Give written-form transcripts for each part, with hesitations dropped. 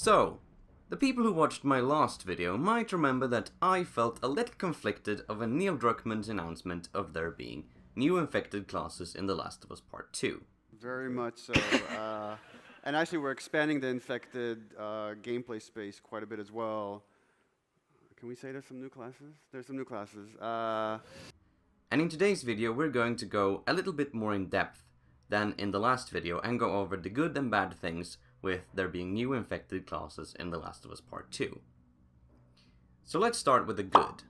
So, the people who watched my last video might remember that I felt a little conflicted of a Neil Druckmann's announcement of there being new infected classes in The Last of Us Part 2. Very much so. And actually we're expanding the infected gameplay space quite a bit as well. Can we say there's some new classes? There's some new classes. And in today's video we're going to go a little bit more in depth than in the last video and go over the good and bad things with there being new infected classes in The Last of Us Part 2. So let's start with the good.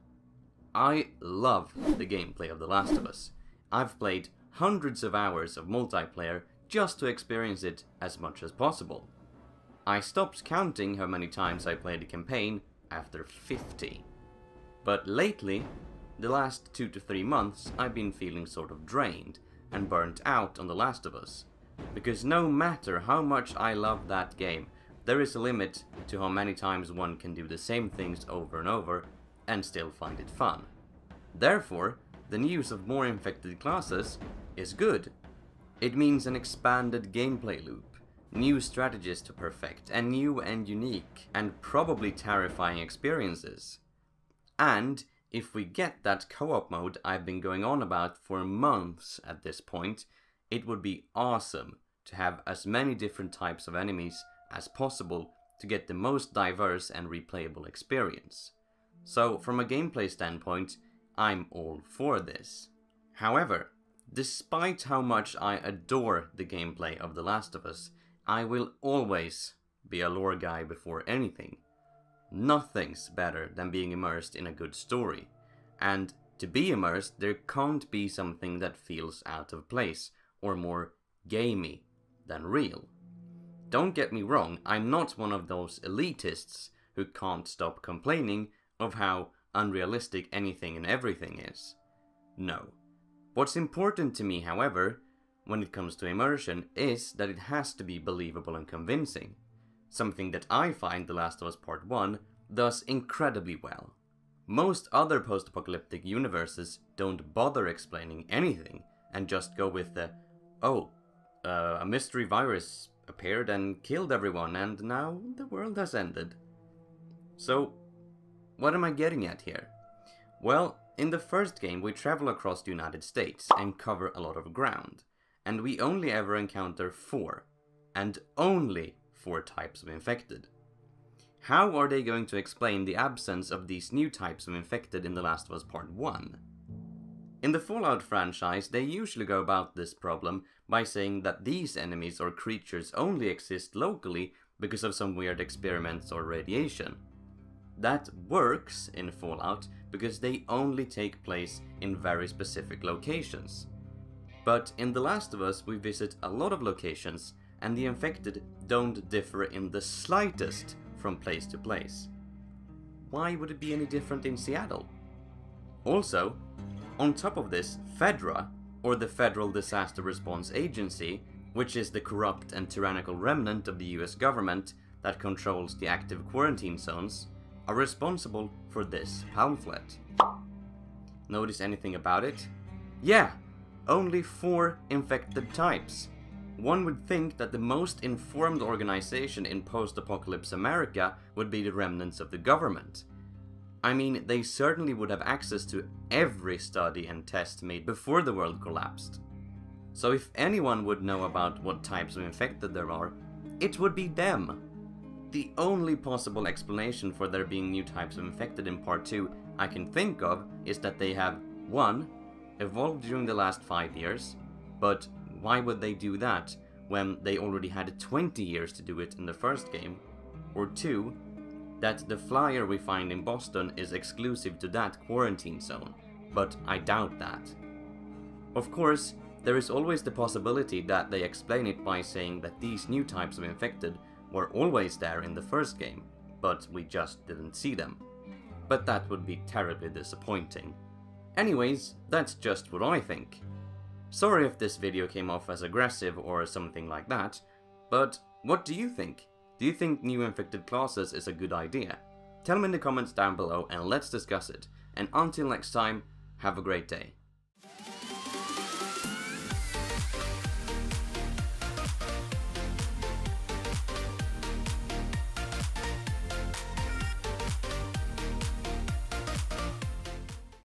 I love the gameplay of The Last of Us. I've played hundreds of hours of multiplayer just to experience it as much as possible. I stopped counting how many times I played the campaign after 50. But lately, the last 2 to 3 months, I've been feeling sort of drained and burnt out on The Last of Us. Because no matter how much I love that game, there is a limit to how many times one can do the same things over and over and still find it fun. Therefore, the news of more infected classes is good. It means an expanded gameplay loop, new strategies to perfect, and new and unique, and probably terrifying experiences. And if we get that co-op mode I've been going on about for months at this point, it would be awesome to have as many different types of enemies as possible to get the most diverse and replayable experience. So from a gameplay standpoint, I'm all for this. However, despite how much I adore the gameplay of The Last of Us, I will always be a lore guy before anything. Nothing's better than being immersed in a good story. And to be immersed, there can't be something that feels out of place or more gamey than real. Don't get me wrong, I'm not one of those elitists who can't stop complaining of how unrealistic anything and everything is. No. What's important to me, however, when it comes to immersion, is that it has to be believable and convincing. Something that I find The Last of Us Part 1 does incredibly well. Most other post-apocalyptic universes don't bother explaining anything and just go with the, a mystery virus appeared and killed everyone and now the world has ended. So, what am I getting at here? Well, in the first game we travel across the United States and cover a lot of ground, and we only ever encounter 4, and only 4 types of infected. How are they going to explain the absence of these new types of infected in The Last of Us Part 1? In the Fallout franchise, they usually go about this problem by saying that these enemies or creatures only exist locally because of some weird experiments or radiation. That works in Fallout because they only take place in very specific locations. But in The Last of Us we visit a lot of locations and the infected don't differ in the slightest from place to place. Why would it be any different in Seattle? Also, on top of this, FEDRA, or the Federal Disaster Response Agency, which is the corrupt and tyrannical remnant of the US government that controls the active quarantine zones, are responsible for this pamphlet. Notice anything about it? Yeah, only 4 infected types. One would think that the most informed organization in post-apocalypse America would be the remnants of the government. I mean, they certainly would have access to every study and test made before the world collapsed. So if anyone would know about what types of infected there are, it would be them. The only possible explanation for there being new types of infected in Part 2 I can think of is that they have 1. Evolved during the last 5 years, but why would they do that when they already had 20 years to do it in the first game? Or 2, that the flyer we find in Boston is exclusive to that quarantine zone, but I doubt that. Of course, there is always the possibility that they explain it by saying that these new types of infected were always there in the first game, but we just didn't see them. But that would be terribly disappointing. Anyways, that's just what I think. Sorry if this video came off as aggressive or something like that, but what do you think? Do you think new infected classes is a good idea? Tell me in the comments down below and let's discuss it. And until next time, have a great day.